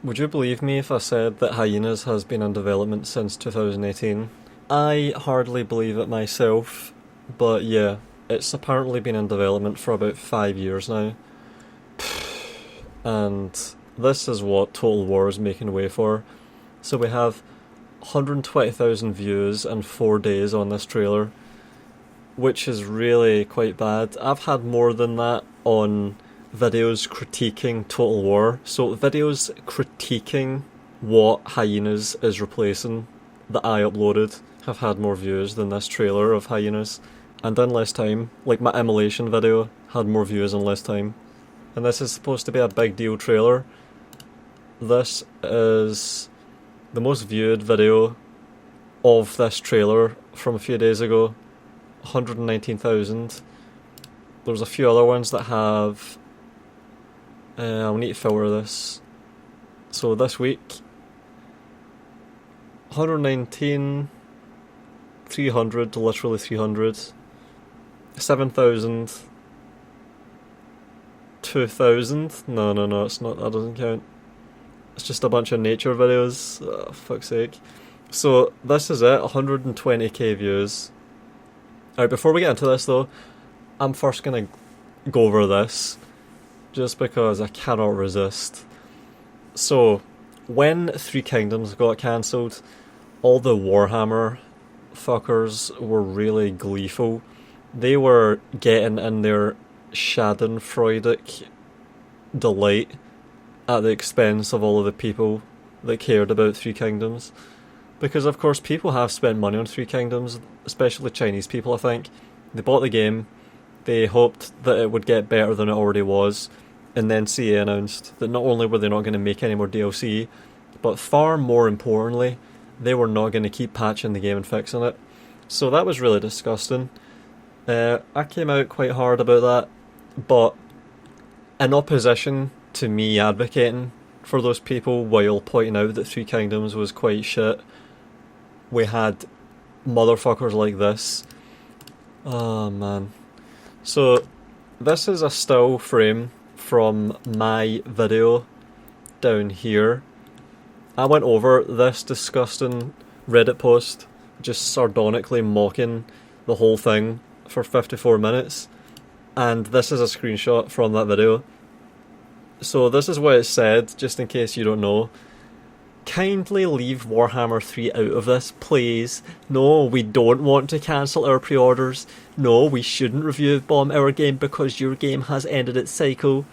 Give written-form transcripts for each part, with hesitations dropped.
Would you believe me if I said that Hyenas has been in development since 2018? I hardly believe it myself, but yeah, it's apparently been in development for about 5 years now. And this is what Total War is making way for. So we have 120,000 views in 4 days on this trailer, which is really quite bad. I've had more than that on videos critiquing Total War. So videos critiquing what Hyenas is replacing that I uploaded have had more views than this trailer of Hyenas. And in less time, like my immolation video had more views in less time. And this is supposed to be a big deal trailer. This is the most viewed video of this trailer from a few days ago. 119,000. There's a few other ones that have... I'll need to filter this. So this week, 119, 300, literally 300, 7,000, 2,000. No, it's not. That doesn't count. It's just a bunch of nature videos. Oh, fuck's sake. So this is it. 120k views. Alright, before we get into this though, I'm first gonna go over this, just because I cannot resist. So, when Three Kingdoms got cancelled, all the Warhammer fuckers were really gleeful. They were getting in their schadenfreudic delight at the expense of all of the people that cared about Three Kingdoms. Because of course people have spent money on Three Kingdoms, especially Chinese people I think. They bought the game, they hoped that it would get better than it already was, and then CA announced that not only were they not going to make any more DLC, but far more importantly, they were not going to keep patching the game and fixing it. So that was really disgusting. I came out quite hard about that, but in opposition to me advocating for those people while pointing out that Three Kingdoms was quite shit, we had motherfuckers like this. Oh man. So this is a still frame from my video down here. I went over this disgusting Reddit post, just sardonically mocking the whole thing for 54 minutes, and this is a screenshot from that video. So this is what it said, just in case you don't know. Kindly leave Warhammer 3 out of this, please. No, we don't want to cancel our pre-orders. No, we shouldn't review bomb our game because your game has ended its cycle.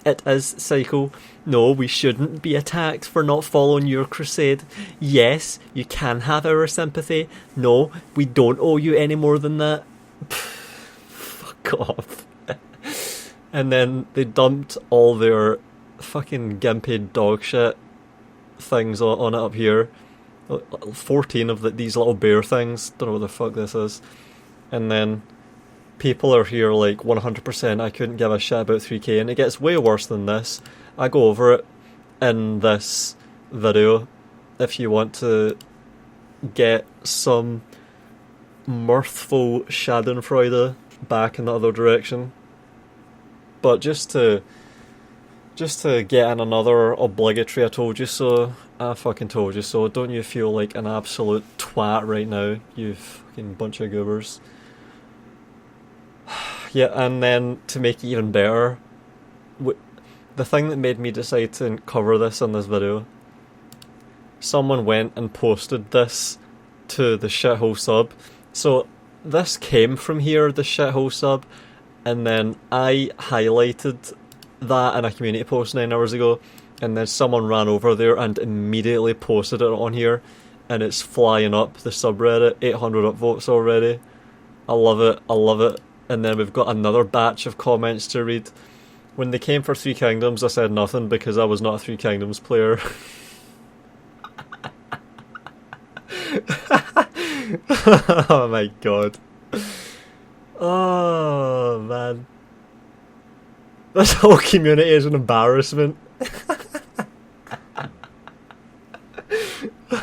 It is cycle. No, we shouldn't be attacked for not following your crusade. Yes, you can have our sympathy. No, we don't owe you any more than that. Fuck off. And then they dumped all their fucking gimpy dog shit things on it up here. 14 of these little bear things. Don't know what the fuck this is. And then people are here like 100% I couldn't give a shit about 3K, and it gets way worse than this. I go over it in this video if you want to get some mirthful schadenfreude back in the other direction. But just to get in another obligatory I told you so, I fucking told you so, don't you feel like an absolute twat right now, you fucking bunch of goobers. Yeah, and then to make it even better, the thing that made me decide to cover this in this video, someone went and posted this to the shithole sub. So this came from here, the shithole sub, and then I highlighted that in a community post 9 hours ago, and then someone ran over there and immediately posted it on here, and it's flying up the subreddit, 800 upvotes already. I love it. And then we've got another batch of comments to read. When they came for Three Kingdoms, I said nothing because I was not a Three Kingdoms player. Oh my god. Oh man. This whole community is an embarrassment.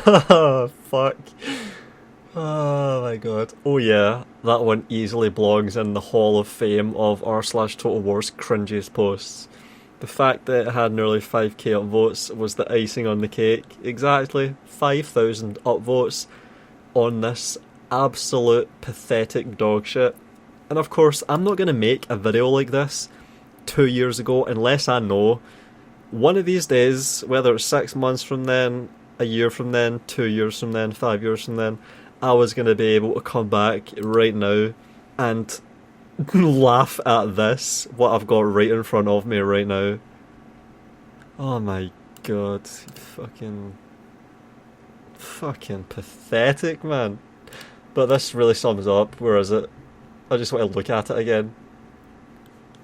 Oh fuck. Oh my god. Oh yeah, that one easily belongs in the Hall of Fame of r/Total War's cringiest posts. The fact that it had nearly 5k upvotes was the icing on the cake. Exactly, 5,000 upvotes on this absolute pathetic dog shit. And of course, I'm not going to make a video like this 2 years ago unless I know one of these days, whether it's 6 months from then, a year from then, 2 years from then, 5 years from then, I was going to be able to come back right now and laugh at this, what I've got right in front of me right now. Oh my god, fucking pathetic, man. But this really sums up. Where is it? I just want to look at it again.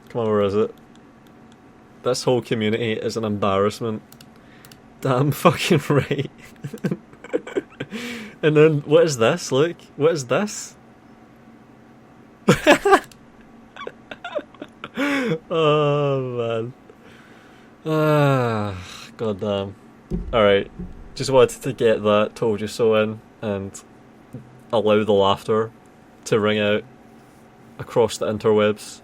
Come on, where is it? This whole community is an embarrassment. Damn fucking right. And then, what is this? Look, what is this? Oh man. God damn. Alright, just wanted to get that told you so in and allow the laughter to ring out across the interwebs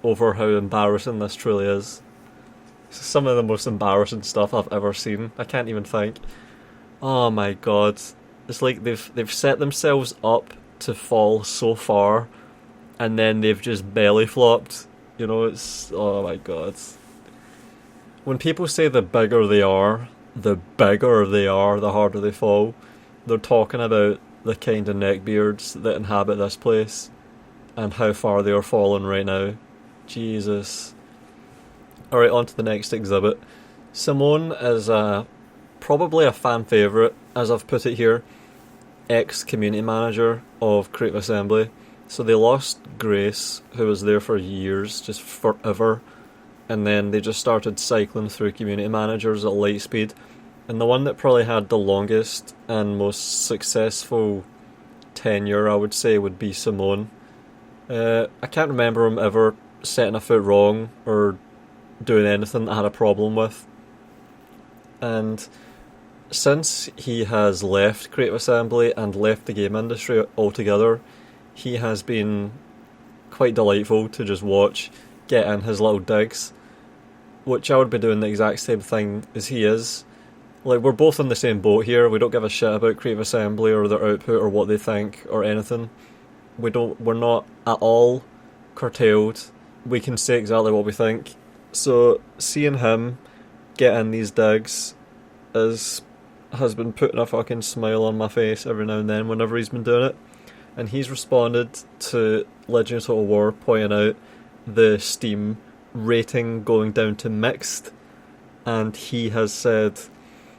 over how embarrassing this truly is. This is some of the most embarrassing stuff I've ever seen. I can't even think. Oh my god. It's like they've set themselves up to fall so far and then they've just belly flopped. You know, it's... oh my god. When people say the bigger they are, the harder they fall, they're talking about the kind of neckbeards that inhabit this place and how far they are falling right now. Jesus. Alright, on to the next exhibit. Simone is probably a fan favourite, as I've put it here, ex-community manager of Creative Assembly. So they lost Grace, who was there for years, just forever, and then they just started cycling through community managers at light speed. And the one that probably had the longest and most successful tenure, I would say, would be Simone. I can't remember him ever setting a foot wrong or doing anything that I had a problem with. And since he has left Creative Assembly and left the game industry altogether, he has been quite delightful to just watch, get in his little digs, which I would be doing the exact same thing as he is. Like, we're both in the same boat here. We don't give a shit about Creative Assembly or their output or what they think or anything. We're not at all curtailed. We can say exactly what we think. So seeing him get in these digs has been putting a fucking smile on my face every now and then whenever he's been doing it. And he's responded to Legend of Total War pointing out the Steam rating going down to mixed, and he has said,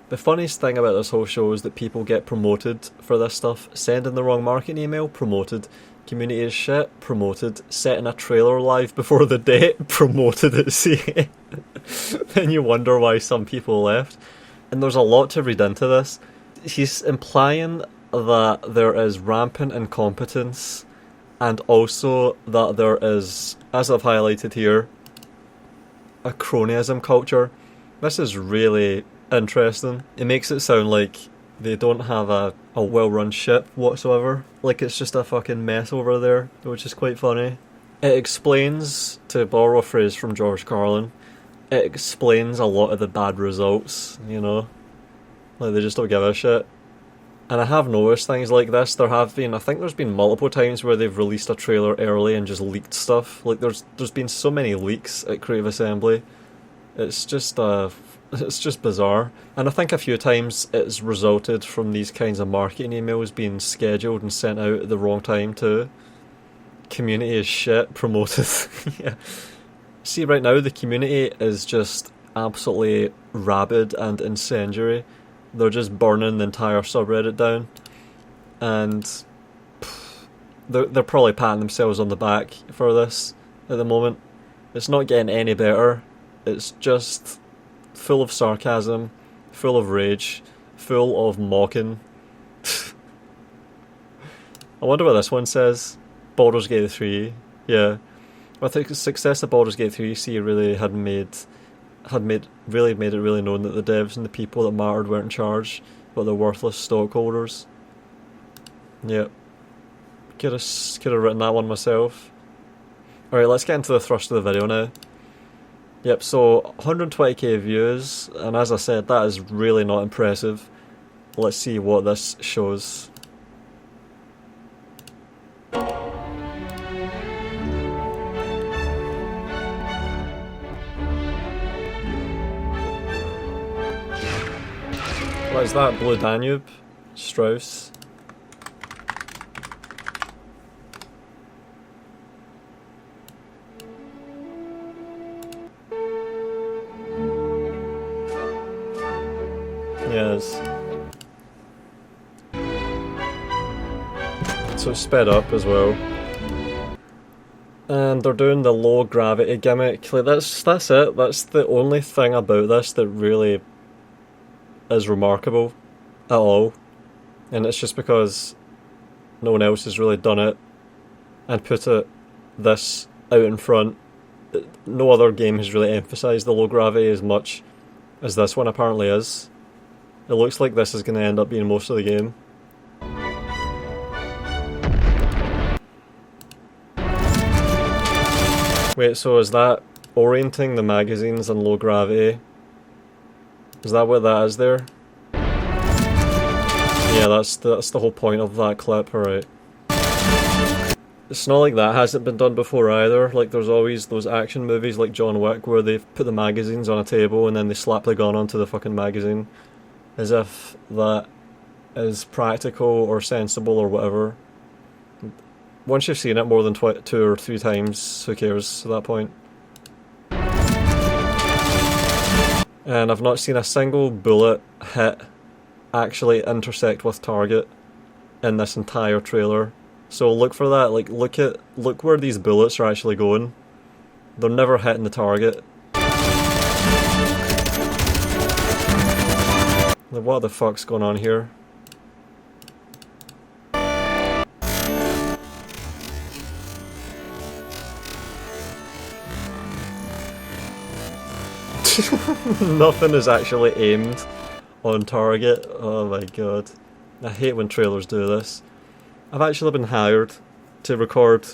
the funniest thing about this whole show is that people get promoted for this stuff. Sending the wrong marketing email, promoted. Community is shit, promoted. Setting a trailer live before the date, promoted at CA. Then you wonder why some people left. And there's a lot to read into this. He's implying that there is rampant incompetence and also that there is, as I've highlighted here, a cronyism culture. This is really interesting. It makes it sound like they don't have a well-run ship whatsoever. Like it's just a fucking mess over there, which is quite funny. It explains, to borrow a phrase from George Carlin, it explains a lot of the bad results, you know? Like they just don't give a shit. And I have noticed things like this. I think there's been multiple times where they've released a trailer early and just leaked stuff. Like there's been so many leaks at Creative Assembly. It's just bizarre. And I think a few times it's resulted from these kinds of marketing emails being scheduled and sent out at the wrong time too. Community is shit, promoted. Yeah. See, right now the community is just absolutely rabid and incendiary. They're just burning the entire subreddit down, and they're probably patting themselves on the back for this at the moment. It's not getting any better. It's just full of sarcasm, full of rage, full of mocking. I wonder what this one says. Baldur's Gate 3, yeah. I think the success of Baldur's Gate 3 really had made it really known that the devs and the people that mattered weren't in charge, but the worthless stockholders. Yep. Could have written that one myself. Alright, let's get into the thrust of the video now. Yep, so 120k views, and as I said, that is really not impressive. Let's see what this shows. What is that? Blue Danube? Strauss? Yes. So it's sped up as well. And they're doing the low gravity gimmick. Like that's it. That's the only thing about this that really is remarkable at all. And it's just because no one else has really done it and put this out in front. No other game has really emphasised the low gravity as much as this one apparently is. It looks like this is going to end up being most of the game. Wait, so is that orienting the magazines and low gravity? Is that what that is there? Yeah, that's the whole point of that clip, alright. It's not like that hasn't been done before either. Like there's always those action movies like John Wick where they've put the magazines on a table and then they slap the gun onto the fucking magazine. As if that is practical or sensible or whatever. Once you've seen it more than 2 or 3 times, who cares at that point? And I've not seen a single bullet hit actually intersect with target in this entire trailer. So look for that, like look where these bullets are actually going. They're never hitting the target. Like, what the fuck's going on here? Nothing is actually aimed on target. Oh my god. I hate when trailers do this. I've actually been hired to record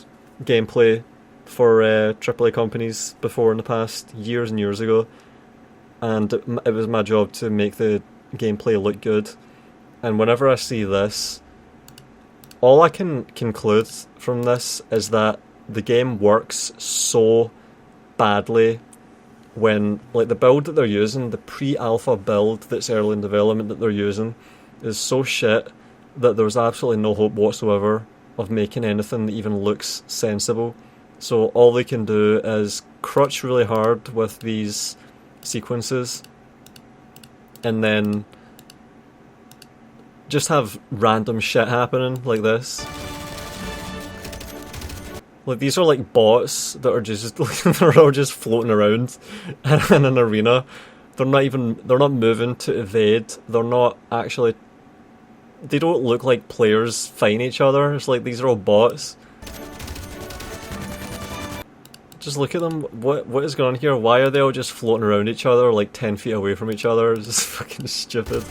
gameplay for AAA companies before in the past, years and years ago. And it was my job to make the gameplay look good. And whenever I see this, all I can conclude from this is that the game works so badly when, like, the build that they're using, the pre-alpha build that's early in development that they're using, is so shit that there's absolutely no hope whatsoever of making anything that even looks sensible. So all they can do is crutch really hard with these sequences and then just have random shit happening like this. Like, these are like bots that are just they're all just floating around in an arena. They're not moving to evade. They're not actually, they don't look like players fighting each other. It's like these are all bots. Just look at them. What is going on here? Why are they all just floating around each other like 10 feet away from each other? It's just fucking stupid.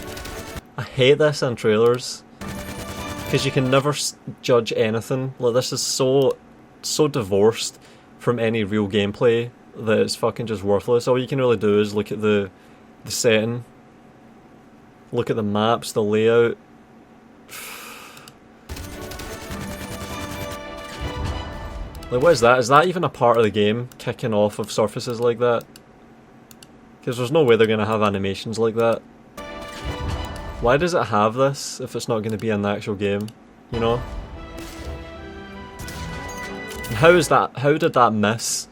I hate this in trailers because you can never judge anything. Like, this is so divorced from any real gameplay that it's fucking just worthless. All you can really do is look at the setting, look at the maps, the layout. Like, what is that? Is that even a part of the game, kicking off of surfaces like that? Because there's no way they're going to have animations like that. Why does it have this if it's not going to be in the actual game, you know? And how did that miss?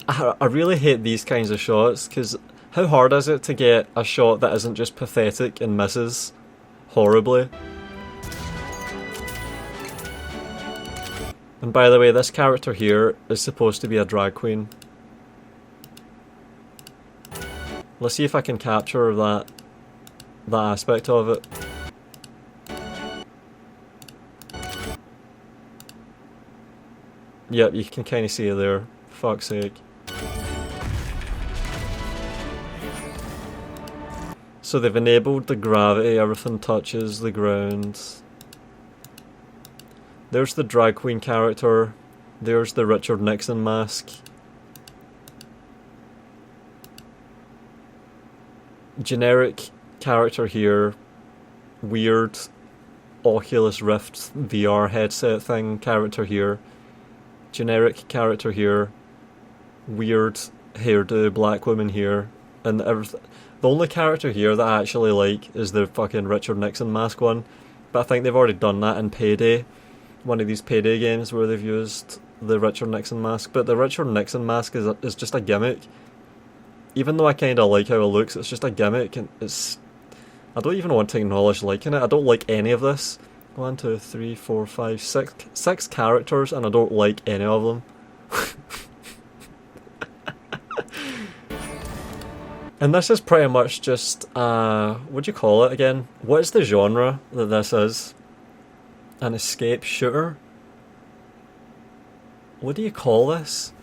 I really hate these kinds of shots, because how hard is it to get a shot that isn't just pathetic and misses horribly? And by the way, this character here is supposed to be a drag queen. Let's see if I can capture that aspect of it. Yep, you can kind of see it there. Fuck's sake. So they've enabled the gravity, everything touches the ground. There's the drag queen character. There's the Richard Nixon mask. generic character here, weird Oculus Rift VR headset thing character here, generic character here, weird hairdo black woman here, and everything. The only character here that I actually like is the fucking Richard Nixon mask one, but I think they've already done that in Payday, one of these Payday games where they've used the Richard Nixon mask. But the Richard Nixon mask is just a gimmick. Even though I kind of like how it looks, it's just a gimmick, and I don't even want to acknowledge liking it. I don't like any of this. 1, 2, 3, 4, 5, 6 characters, and I don't like any of them. And this is pretty much just, what do you call it again? What is the genre that this is? An escape shooter? What do you call this?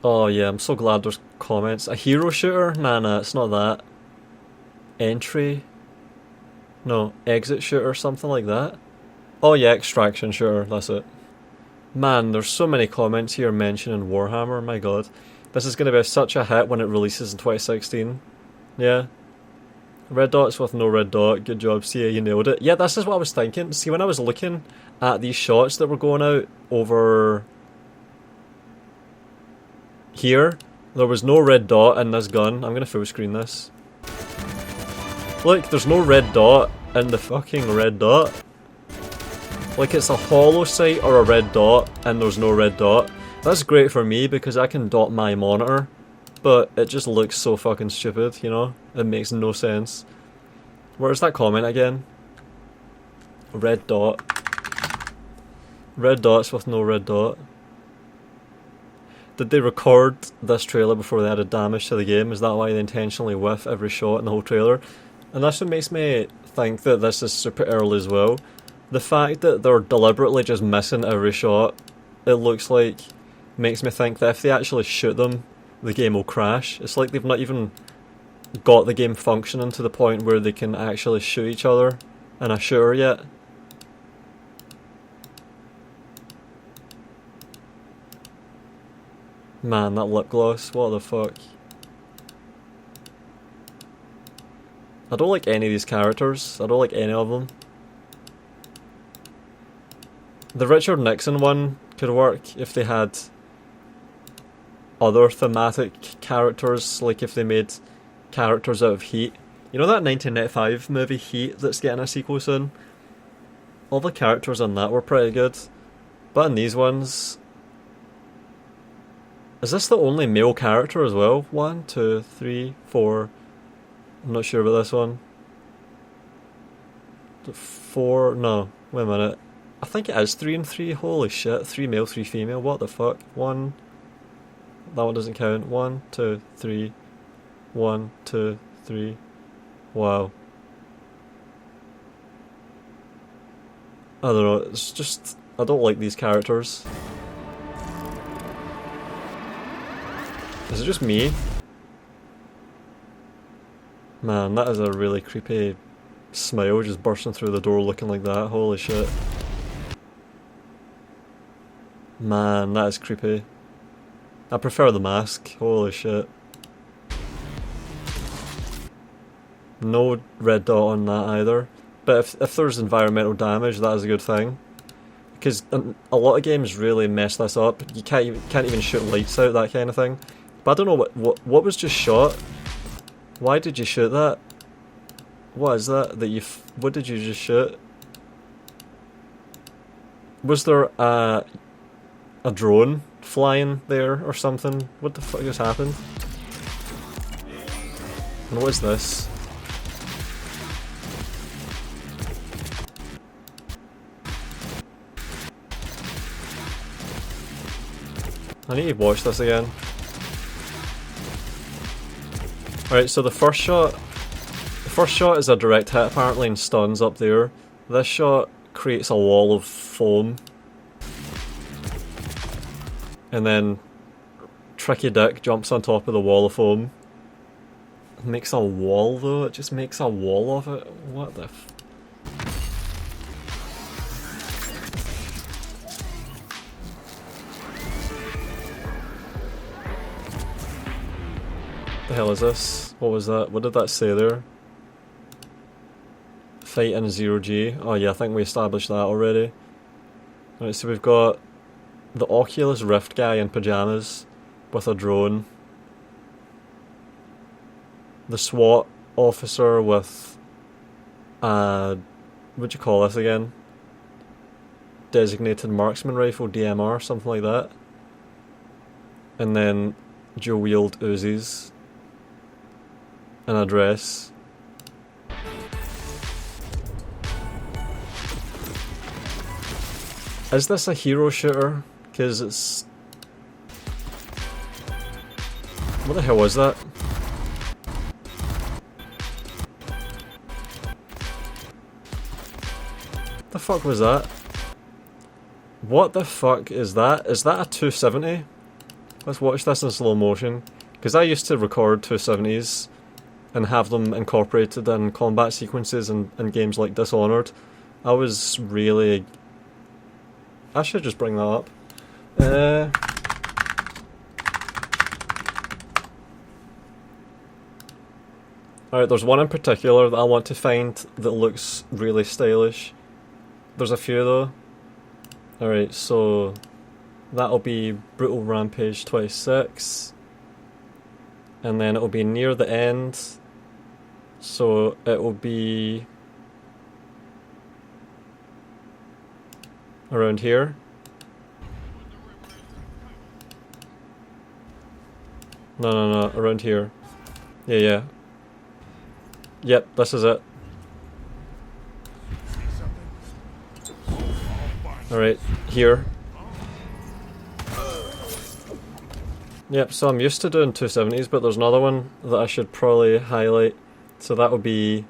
Oh yeah, I'm so glad there's comments. A hero shooter? Nah, it's not that. Entry? No, exit shooter, something like that. Oh yeah, extraction shooter, that's it. Man, there's so many comments here mentioning Warhammer, my god. This is going to be such a hit when it releases in 2016. Yeah. Red dots with no red dot. Good job, CA, you nailed it. Yeah, this is what I was thinking. See, when I was looking at these shots that were going out over here, there was no red dot in this gun. I'm going to full screen this. Look, there's no red dot in the fucking red dot. Like it's a hollow sight or a red dot and there's no red dot. That's great for me because I can dot my monitor, but it just looks so fucking stupid, you know? It makes no sense. Where's that comment again? Red dot. Red dots with no red dot. Did they record this trailer before they added damage to the game? Is that why they intentionally whiff every shot in the whole trailer? And that's what makes me think that this is super early as well. The fact that they're deliberately just missing every shot, it looks like, makes me think that if they actually shoot them, the game will crash. It's like they've not even got the game functioning to the point where they can actually shoot each other in a shooter yet. Man, that lip gloss, what the fuck. I don't like any of these characters. I don't like any of them. The Richard Nixon one could work if they had other thematic characters, like if they made characters out of Heat. You know that 1995 movie Heat that's getting a sequel soon? All the characters in that were pretty good. But in these ones... Is this the only male character as well? 1, 2, 3, 4... I'm not sure about this one. 4... No, wait a minute. I think it is 3 and 3. Holy shit. 3 male, 3 female. What the fuck? 1... That one doesn't count. 1, 2, 3. 1, 2, 3. Wow. I don't know, it's just... I don't like these characters. Is it just me? Man, that is a really creepy smile just bursting through the door looking like that. Holy shit. Man, that is creepy. I prefer the mask. Holy shit. No red dot on that either. But if there's environmental damage, that is a good thing. Because a lot of games really mess this up. You can't even shoot lights out, that kind of thing. But I don't know what was just shot. Why did you shoot that? What is that? What did you just shoot? Was there a drone flying there or something? What the fuck just happened? And what is this? I need to watch this again. Alright, so the first shot is a direct hit apparently and stuns up there. This shot creates a wall of foam. And then Tricky Dick jumps on top of the wall of foam. It makes a wall though, it just makes a wall of it. What the f... The hell is this? What was that? What did that say there? Fight in 0G. Oh yeah, I think we established that already. Right, so we've got the Oculus Rift guy in pyjamas with a drone. The SWAT officer with what'd you call this again? Designated marksman rifle, DMR, something like that. And then dual wield Uzis. An address. Is this a hero shooter? Because it's... What the hell was that? The fuck was that? What the fuck is that? Is that a 270? Let's watch this in slow motion. Because I used to record 270s and have them incorporated in combat sequences in games like Dishonored. I was really... I should just bring that up. Alright, there's one in particular that I want to find that looks really stylish. There's a few though. Alright, so that'll be Brutal Rampage 26. And then it'll be near the end. So it'll be around here. No, around here. Yeah. Yep, this is it. Alright, here. Yep, so I'm used to doing 270s, but there's another one that I should probably highlight. So that will be...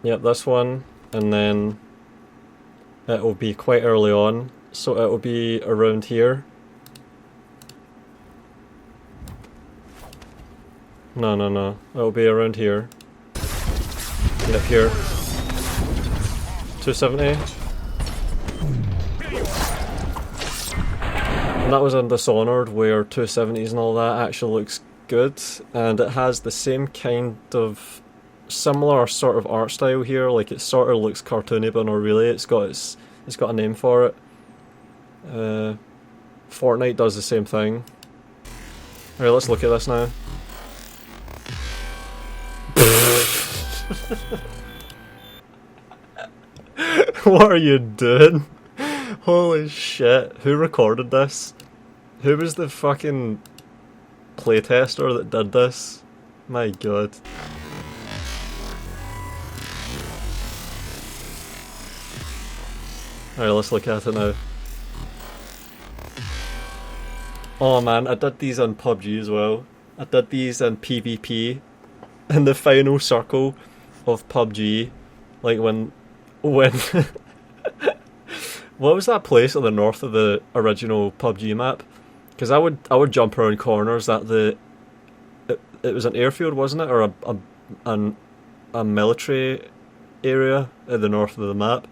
Yep, this one, and then it will be quite early on, so it will be around here. No, it will be around here. Yep, here. 270. And that was in Dishonored, where 270s and all that actually looks good, and it has the same kind of similar sort of art style here. Like, it sort of looks cartoony, but not really. It's got a name for it. Fortnite does the same thing. Alright, let's look at this now. What are you doing? Holy shit, who recorded this? Who was the fucking playtester that did this? My god. Alright, let's look at it now. Oh man, I did these on PUBG as well. I did these in PvP. In the final circle of PUBG. Like when... What was that place on the north of the original PUBG map? Because I would jump around corners at the... It was an airfield, wasn't it? Or a military area at the north of the map.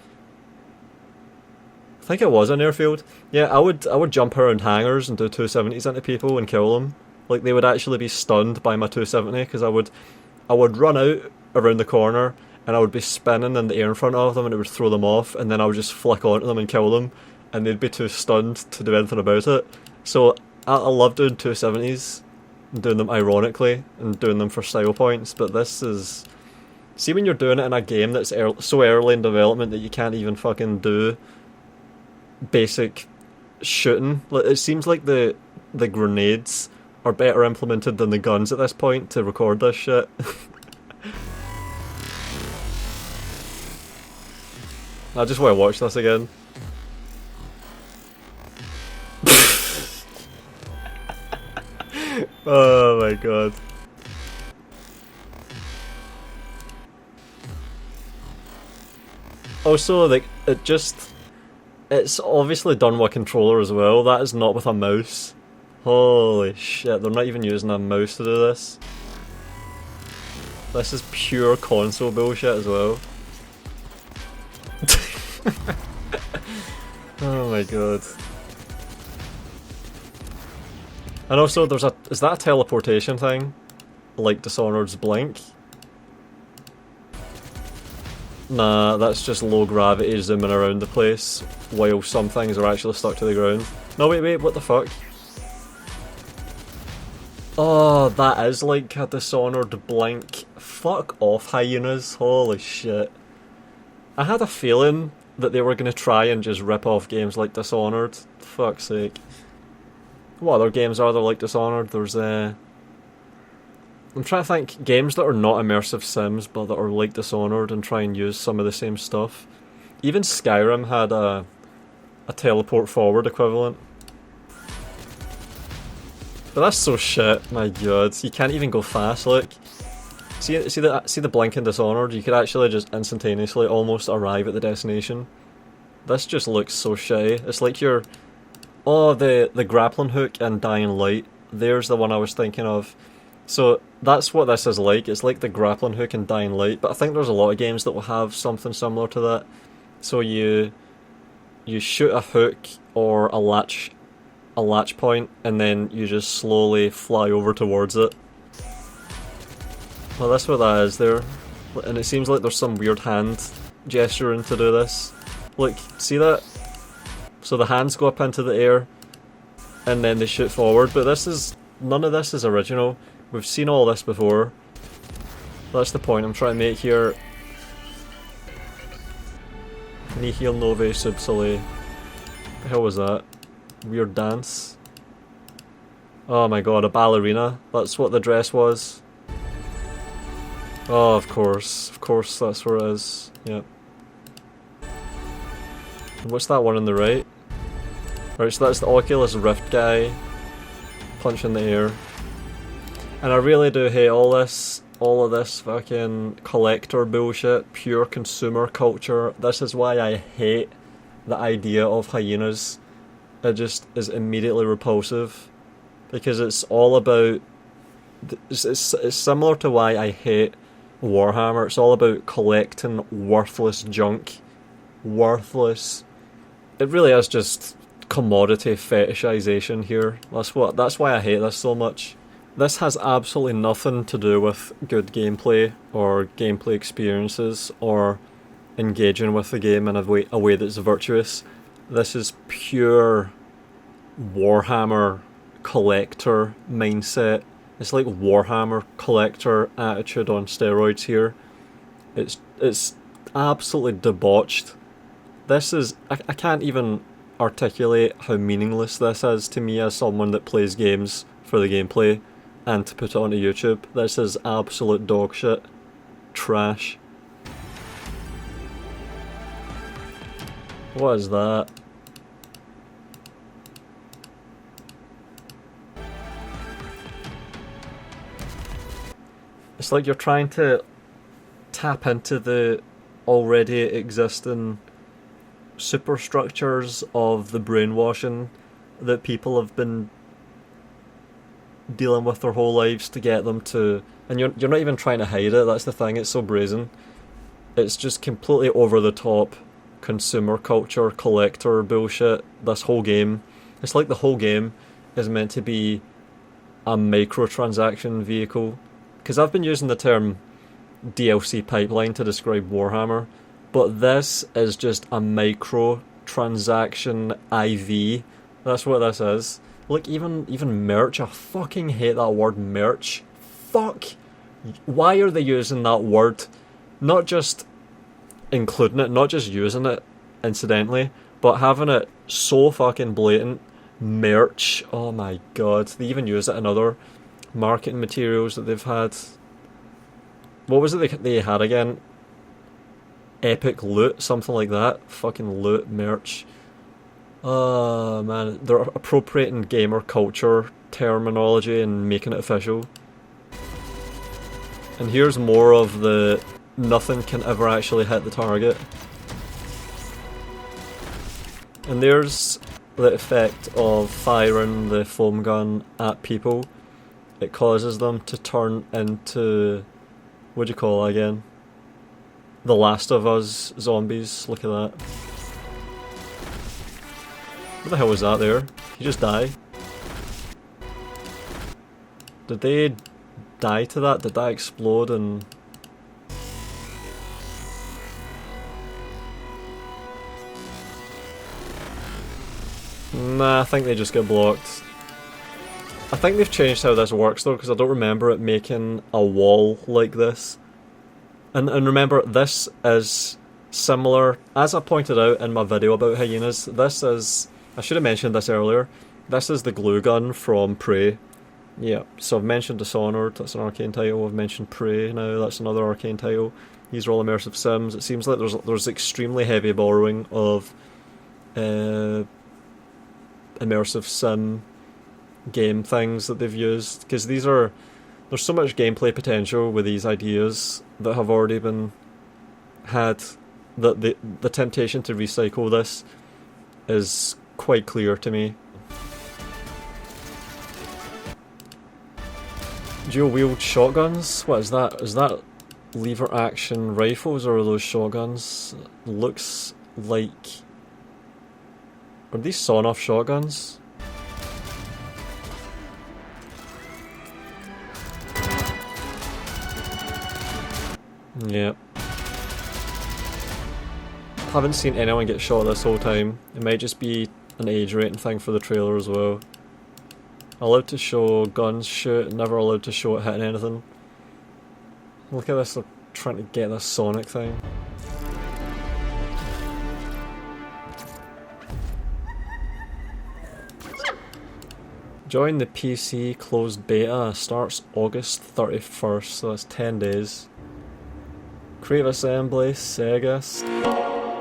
I think it was an airfield. Yeah, I would jump around hangars and do 270s into people and kill them. Like, they would actually be stunned by my 270, because I would run out around the corner and I would be spinning in the air in front of them and it would throw them off, and then I would just flick onto them and kill them, and they'd be too stunned to do anything about it. So I love doing 270s and doing them ironically and doing them for style points, but this is... See, when you're doing it in a game that's so early in development that you can't even fucking do basic shooting. It seems like the grenades are better implemented than the guns at this point to record this shit. I just want to watch this again. Oh my god. Also, like, it's obviously done with a controller as well. That is not with a mouse. Holy shit, they're not even using a mouse to do this. This is pure console bullshit as well. Oh my god. And also there's a... Is that a teleportation thing? Like Dishonored's Blink? Nah, that's just low gravity zooming around the place, while some things are actually stuck to the ground. No, wait, what the fuck? Oh, that is like a Dishonored Blink. Fuck off, Hyenas. Holy shit. I had a feeling that they were going to try and just rip off games like Dishonored. Fuck's sake. What other games are there like Dishonored? There's I'm trying to think games that are not immersive sims but that are like Dishonored and try and use some of the same stuff. Even Skyrim had a teleport forward equivalent. But that's so shit, my god. You can't even go fast, look. See the blink in Dishonored? You could actually just instantaneously almost arrive at the destination. This just looks so shitty. It's like you're... Oh, the grappling hook in Dying Light. There's the one I was thinking of. So that's what this is like. It's like the grappling hook in Dying Light, but I think there's a lot of games that will have something similar to that. So you shoot a hook or a latch point, and then you just slowly fly over towards it. Well, that's what that is there. And it seems like there's some weird hand gesturing to do this. Look, see that? So the hands go up into the air, and then they shoot forward, but this is... None of this is original. We've seen all this before. That's the point I'm trying to make here. Nihil Nove Sub Soleil. What the hell was that? Weird dance. Oh my god, a ballerina. That's what the dress was. Oh, of course. Of course, that's where it is. Yep. And what's that one on the right? Right, so that's the Oculus Rift guy. Punch in the air. And I really do hate all of this fucking collector bullshit, pure consumer culture. This is why I hate the idea of Hyenas. It just is immediately repulsive. Because it's all about... It's similar to why I hate Warhammer. It's all about collecting worthless junk. Worthless. It really is just commodity fetishization here. That's why I hate this so much. This has absolutely nothing to do with good gameplay or gameplay experiences or engaging with the game in a way that's virtuous. This is pure Warhammer collector mindset. It's like Warhammer collector attitude on steroids here. It's absolutely debauched. This is... I can't even articulate how meaningless this is to me as someone that plays games for the gameplay and to put it onto YouTube. This is absolute dog shit. Trash. What is that? It's like you're trying to tap into the already existing superstructures of the brainwashing that people have been dealing with their whole lives to get them to... And you're not even trying to hide it, that's the thing, it's so brazen. It's just completely over the top consumer culture, collector bullshit, this whole game. It's like the whole game is meant to be a microtransaction vehicle. Because I've been using the term DLC pipeline to describe Warhammer, but this is just a microtransaction IV. That's what this is. Look, even merch, I fucking hate that word merch. Fuck! Why are they using that word? Not just including it, not just using it incidentally, but having it so fucking blatant. Merch, oh my god. They even use it in other marketing materials that they've had. What was it they had again? Epic loot, something like that. Fucking loot, merch. Oh man, they're appropriating gamer culture terminology and making it official. And here's more of the nothing can ever actually hit the target. And there's the effect of firing the foam gun at people. It causes them to turn into... what do you call it again? The Last of Us zombies. Look at that. What the hell was that there? He just died. Did they die to that? Did that explode and... Nah, I think they just get blocked. I think they've changed how this works though, because I don't remember it making a wall like this. And remember, this is similar, as I pointed out in my video about hyenas, this is, I should have mentioned this earlier, this is the glue gun from Prey. Yeah, so I've mentioned Dishonored, that's an Arcane title, I've mentioned Prey now, that's another Arcane title. These are all immersive sims. It seems like there's extremely heavy borrowing of immersive sim game things that they've used, because there's so much gameplay potential with these ideas that have already been had, that the temptation to recycle this is quite clear to me. Dual wield shotguns? What is that? Is that lever action rifles or are those shotguns? Looks like... Are these sawn off shotguns? Yeah. Haven't seen anyone get shot this whole time. It might just be an age rating thing for the trailer as well. Allowed to show guns shoot, never allowed to show it hitting anything. Look at this, they're trying to get this Sonic thing. Join the PC closed beta, starts August 31st, so that's 10 days. Creative Assembly, Sega,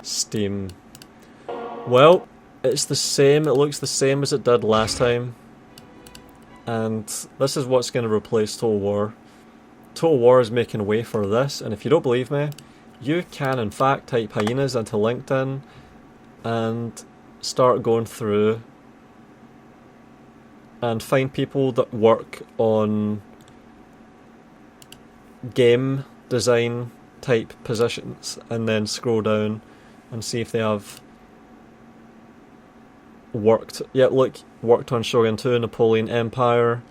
Steam. Well, it's the same, it looks the same as it did last time. And this is what's going to replace Total War. Total War is making way for this, and if you don't believe me, you can in fact type Hyenas into LinkedIn and start going through and find people that work on game design type positions, and then scroll down and see if they have worked. Yeah, look, worked on Shogun 2, Napoleon Empire,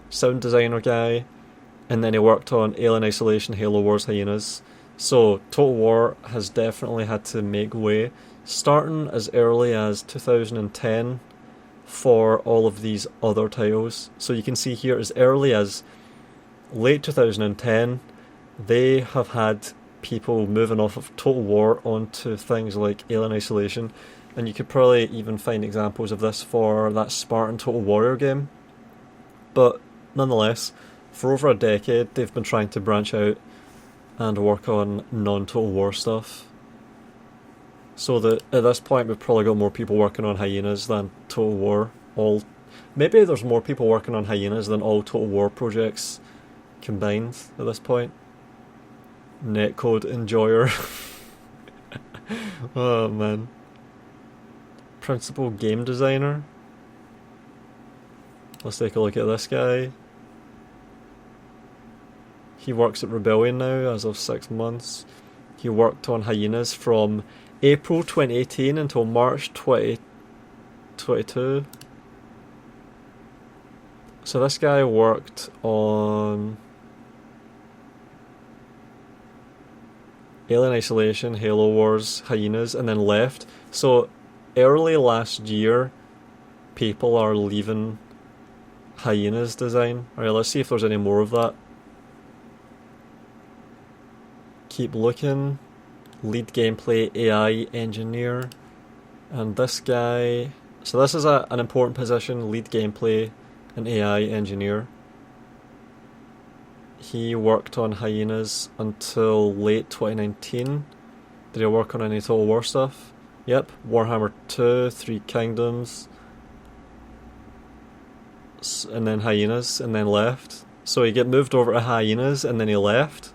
sound designer guy, and then he worked on Alien Isolation, Halo Wars, Hyenas. So Total War has definitely had to make way, starting as early as 2010 for all of these other titles. So you can see here, as early as late 2010, they have had people moving off of Total War onto things like Alien Isolation, and you could probably even find examples of this for that Spartan Total Warrior game. But nonetheless, for over a decade they've been trying to branch out and work on non-Total War stuff. So that at this point we've probably got more people working on Hyenas than Total War. Maybe there's more people working on Hyenas than all Total War projects combined at this point. Netcode enjoyer. Oh man. Principal game designer. Let's take a look at this guy. He works at Rebellion now as of 6 months. He worked on Hyenas from April 2018 until March 2022. So this guy worked on Alien Isolation, Halo Wars, Hyenas, and then left. So early last year, people are leaving Hyenas design. Alright, let's see if there's any more of that. Keep looking. Lead gameplay AI engineer. And this guy... So this is an important position, lead gameplay and AI engineer. He worked on Hyenas until late 2019. Did he work on any Total War stuff? Yep, Warhammer 2, 3 Kingdoms, and then Hyenas, and then left. So he get moved over to Hyenas, and then he left.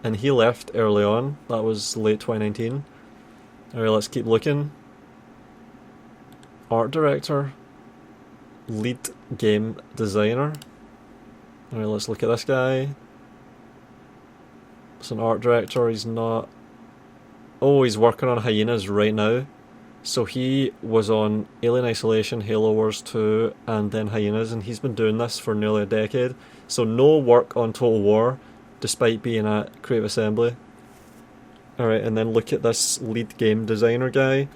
And he left early on, that was late 2019. Alright, let's keep looking. Art director, lead game designer. Alright, let's look at this guy. It's an art director, he's not... Oh, he's working on Hyenas right now. So he was on Alien Isolation, Halo Wars 2, and then Hyenas, and he's been doing this for nearly a decade. So no work on Total War, despite being at Creative Assembly. Alright, and then look at this lead game designer guy.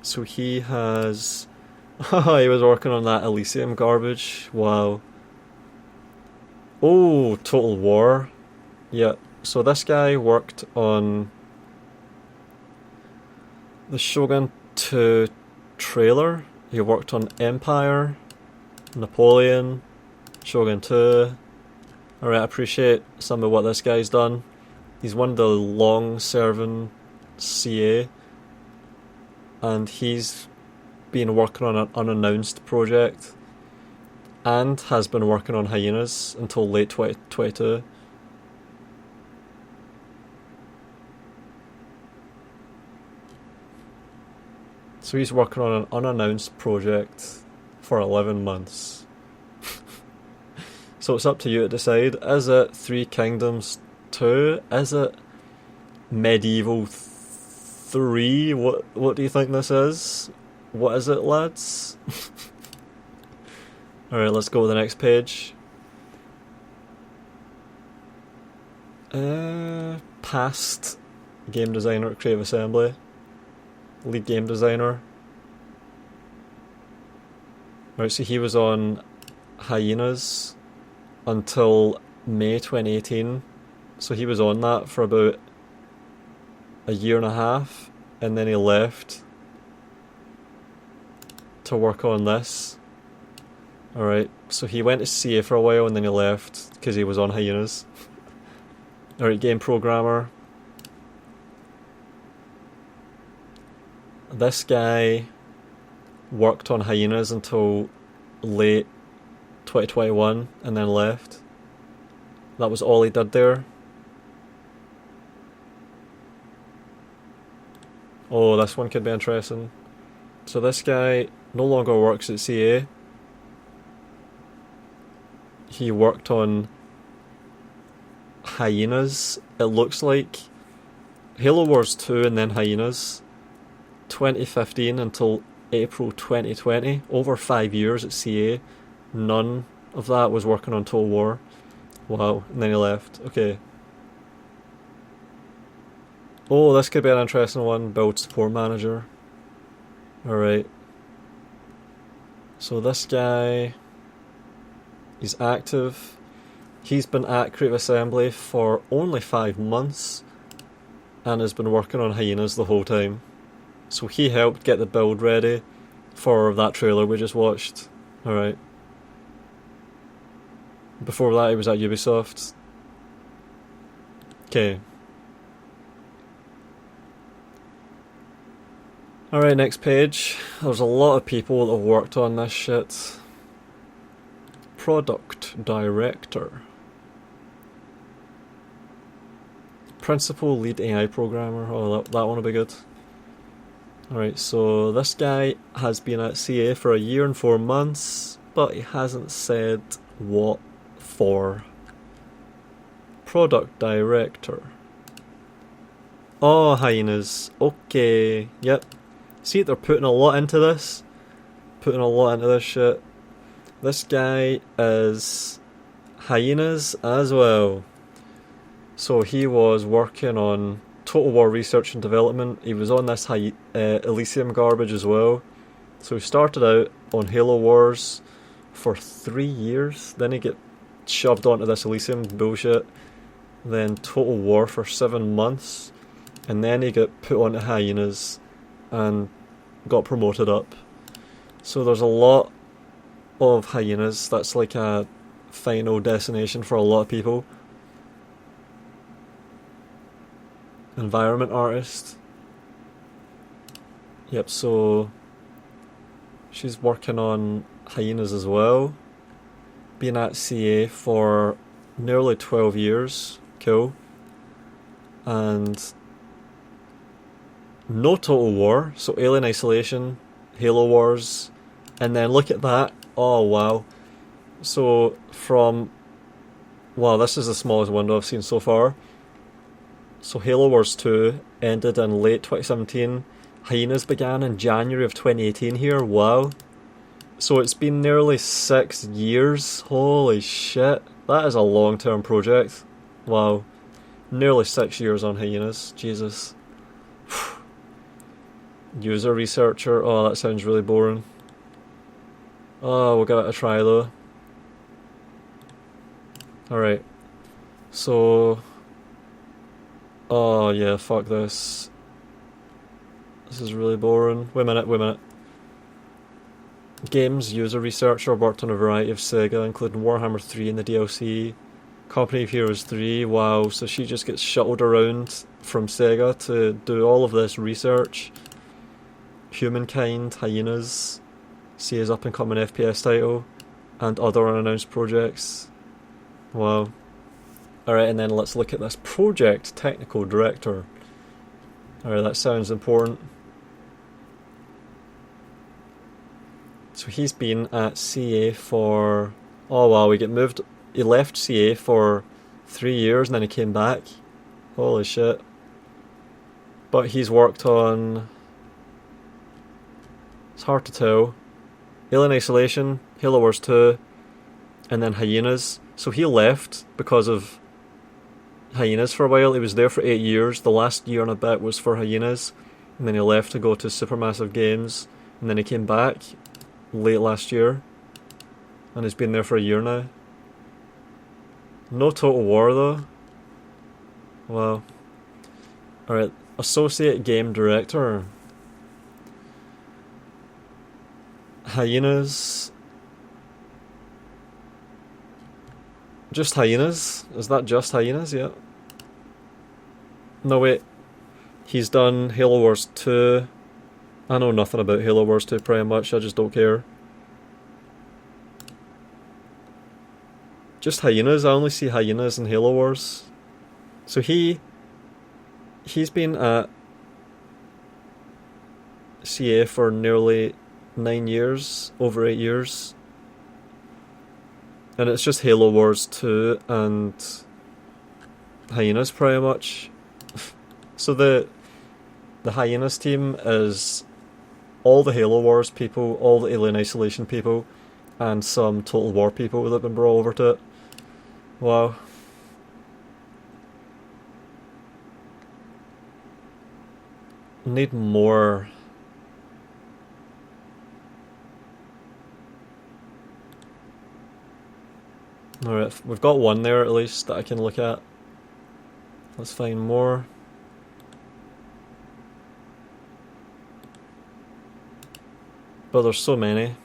So he has... he was working on that Elysium garbage. Wow. Oh, Total War. Yeah, so this guy worked on the Shogun 2 trailer. He worked on Empire, Napoleon, Shogun 2. Alright, I appreciate some of what this guy's done. He's one of the long-serving CA, and he's been working on an unannounced project, and has been working on Hyenas until late 2022. So he's working on an unannounced project for 11 months. So it's up to you to decide. Is it Three Kingdoms 2? Is it Medieval 3? What do you think this is? What is it, lads? Alright, let's go to the next page. Past game designer at Creative Assembly. Lead game designer. Right, so he was on Hyenas until May 2018. So he was on that for about a year and a half, and then he left to work on this. Alright, so he went to CA for a while and then he left because he was on Hyenas. Alright, game programmer. This guy worked on Hyenas until late 2021 and then left. That was all he did there. Oh, this one could be interesting. So this guy no longer works at CA. He worked on Hyenas, it looks like. Halo Wars 2 and then Hyenas. 2015 until April 2020. Over 5 years at CA. None of that was working on Total War. Wow, and then he left. Okay. Oh, this could be an interesting one. Build support manager. Alright. So this guy, he's active. He's been at Creative Assembly for only 5 months and has been working on Hyenas the whole time. So he helped get the build ready for that trailer we just watched. Alright. Before that he was at Ubisoft. Okay. Alright, next page. There's a lot of people that have worked on this shit. Product director. Principal lead AI programmer. Oh, that one will be good. Alright, so this guy has been at CA for a year and 4 months, but he hasn't said what for. Product director. Oh, Hyenas. Okay, yep. See, they're putting a lot into this. Putting a lot into this shit. This guy is Hyenas as well. So he was working on Total War research and development. He was on this Elysium garbage as well. So he started out on Halo Wars for 3 years. Then he get shoved onto this Elysium bullshit. Then Total War for 7 months. And then he got put onto Hyenas and got promoted up. So there's a lot of Hyenas. That's like a final destination for a lot of people. Environment artist. Yep, so she's working on Hyenas as well. Been at CA for nearly 12 years. Cool. And no Total War, so Alien Isolation, Halo Wars, and then look at that. Oh wow. So from, wow, this is the smallest window I've seen so far. So Halo Wars 2 ended in late 2017, Hyenas began in January of 2018 here, wow. So it's been nearly 6 years, holy shit. That is a long-term project. Wow. Nearly 6 years on Hyenas, Jesus. User researcher, oh that sounds really boring. Oh, we'll give it a try though. Alright. So... oh yeah, fuck this. This is really boring. Wait a minute. Games user researcher, worked on a variety of Sega, including Warhammer 3 and the DLC. Company of Heroes 3, wow, so she just gets shuttled around from Sega to do all of this research. Humankind, Hyenas, Sega's up and coming FPS title, and other unannounced projects. Wow. Alright, and then let's look at this project technical director. Alright, that sounds important. So he's been at CA for... oh wow, we get moved... he left CA for 3 years and then he came back. Holy shit. But he's worked on... it's hard to tell. Alien Isolation, Halo Wars 2, and then Hyenas. So he left because of Hyenas for a while. He was there for 8 years. The last year and a bit was for Hyenas. And then he left to go to Supermassive Games. And then he came back late last year. And he's been there for a year now. No Total War though. Wow. Alright, Associate Game Director. Hyenas. Just Hyenas? Is that just Hyenas? Yeah. No wait. He's done Halo Wars 2. I know nothing about Halo Wars 2 pretty much, I just don't care. Just Hyenas, I only see Hyenas in Halo Wars. So he's been at CA for nearly 9 years, over 8 years. And it's just Halo Wars 2 and Hyenas pretty much. So the Hyenas team is all the Halo Wars people, all the Alien Isolation people, and some Total War people that have been brought over to it. Wow. Need more. Alright, we've got one there at least that I can look at. Let's find more. But there's so many.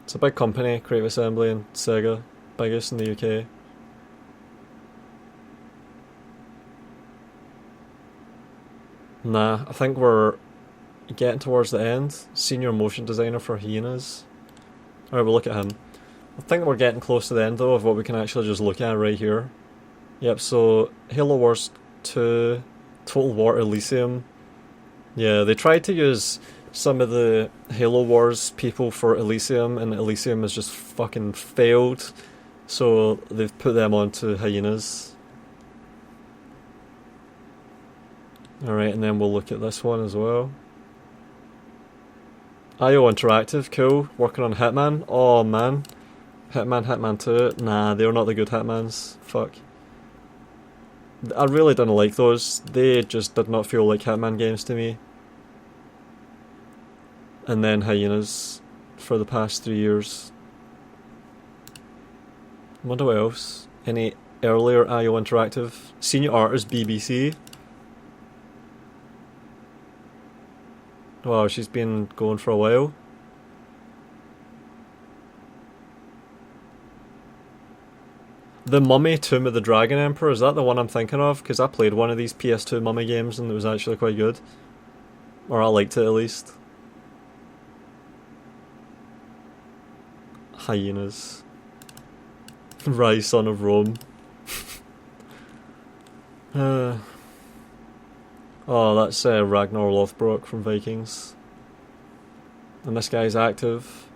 It's a big company, Creative Assembly and Sega, biggest in the UK. Nah, I think we're getting towards the end. Senior motion designer for Hyenas. Alright, we'll look at him. I think we're getting close to the end though of what we can actually just look at right here. Yep, so Halo Wars 2, Total War Elysium. Yeah, they tried to use some of the Halo Wars people for Elysium, and Elysium has just fucking failed. So they've put them onto Hyenas. Alright, and then we'll look at this one as well. IO Interactive, cool. Working on Hitman. Oh man. Hitman 2. Nah, they're not the good Hitmans. Fuck. I really didn't like those. They just did not feel like Hitman games to me. And then Hyenas for the past 3 years. I wonder what else. Any earlier IO Interactive? Senior artist BBC. Wow, she's been going for a while. The Mummy Tomb of the Dragon Emperor, is that the one I'm thinking of? Because I played one of these PS2 Mummy games and it was actually quite good. Or I liked it at least. Hyenas. Rise, son of Rome. Oh, that's Ragnar Lothbrok from Vikings. And this guy's active.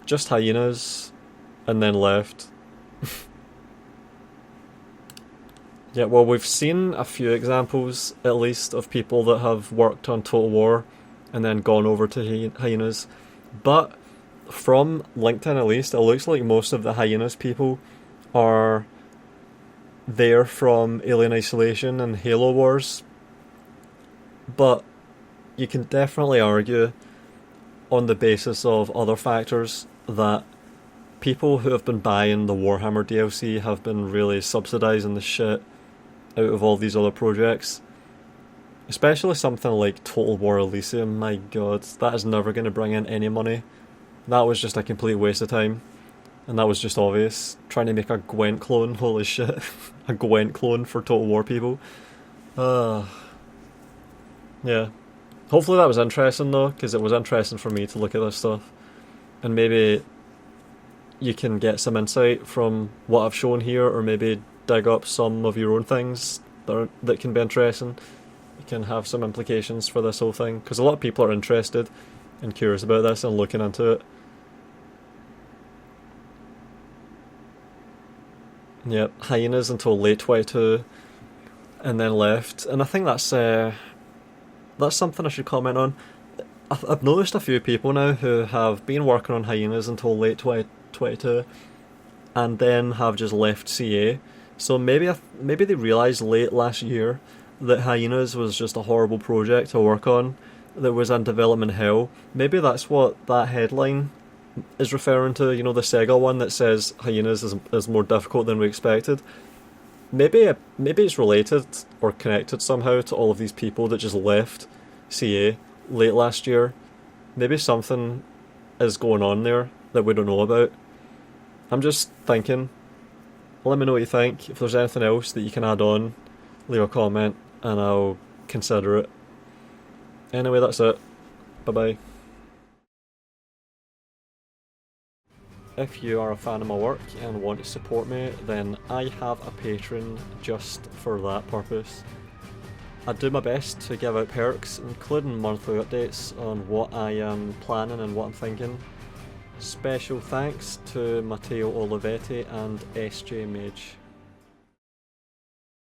Just Hyenas, and then left. Yeah, well, we've seen a few examples, at least, of people that have worked on Total War and then gone over to Hyenas. But from LinkedIn, at least, it looks like most of the Hyenas people are there from Alien Isolation and Halo Wars. But you can definitely argue, on the basis of other factors, that people who have been buying the Warhammer DLC have been really subsidising the shit out of all these other projects. Especially something like Total War Elysium, my god, that is never going to bring in any money. That was just a complete waste of time. And that was just obvious. Trying to make a Gwent clone, holy shit. A Gwent clone for Total War people. Yeah. Hopefully that was interesting though, because it was interesting for me to look at this stuff. And maybe you can get some insight from what I've shown here, or maybe dig up some of your own things that can be interesting. It can have some implications for this whole thing, because a lot of people are interested and curious about this and looking into it. Yep, Hyenas until late 22, and then left. And I think that's something I should comment on. I've noticed a few people now who have been working on Hyenas until late 2022, and then have just left CA. So maybe they realised late last year that Hyenas was just a horrible project to work on, that was in development hell. Maybe that's what that headline is referring to, you know, the Sega one that says Hyenas is more difficult than we expected. Maybe it's related or connected somehow to all of these people that just left CA late last year. Maybe something is going on there that we don't know about. I'm just thinking. Let me know what you think. If there's anything else that you can add on, leave a comment and I'll consider it. Anyway, that's it. Bye-bye. If you are a fan of my work and want to support me, then I have a Patreon just for that purpose. I do my best to give out perks, including monthly updates on what I am planning and what I'm thinking. Special thanks to Matteo Olivetti and SJ Mage.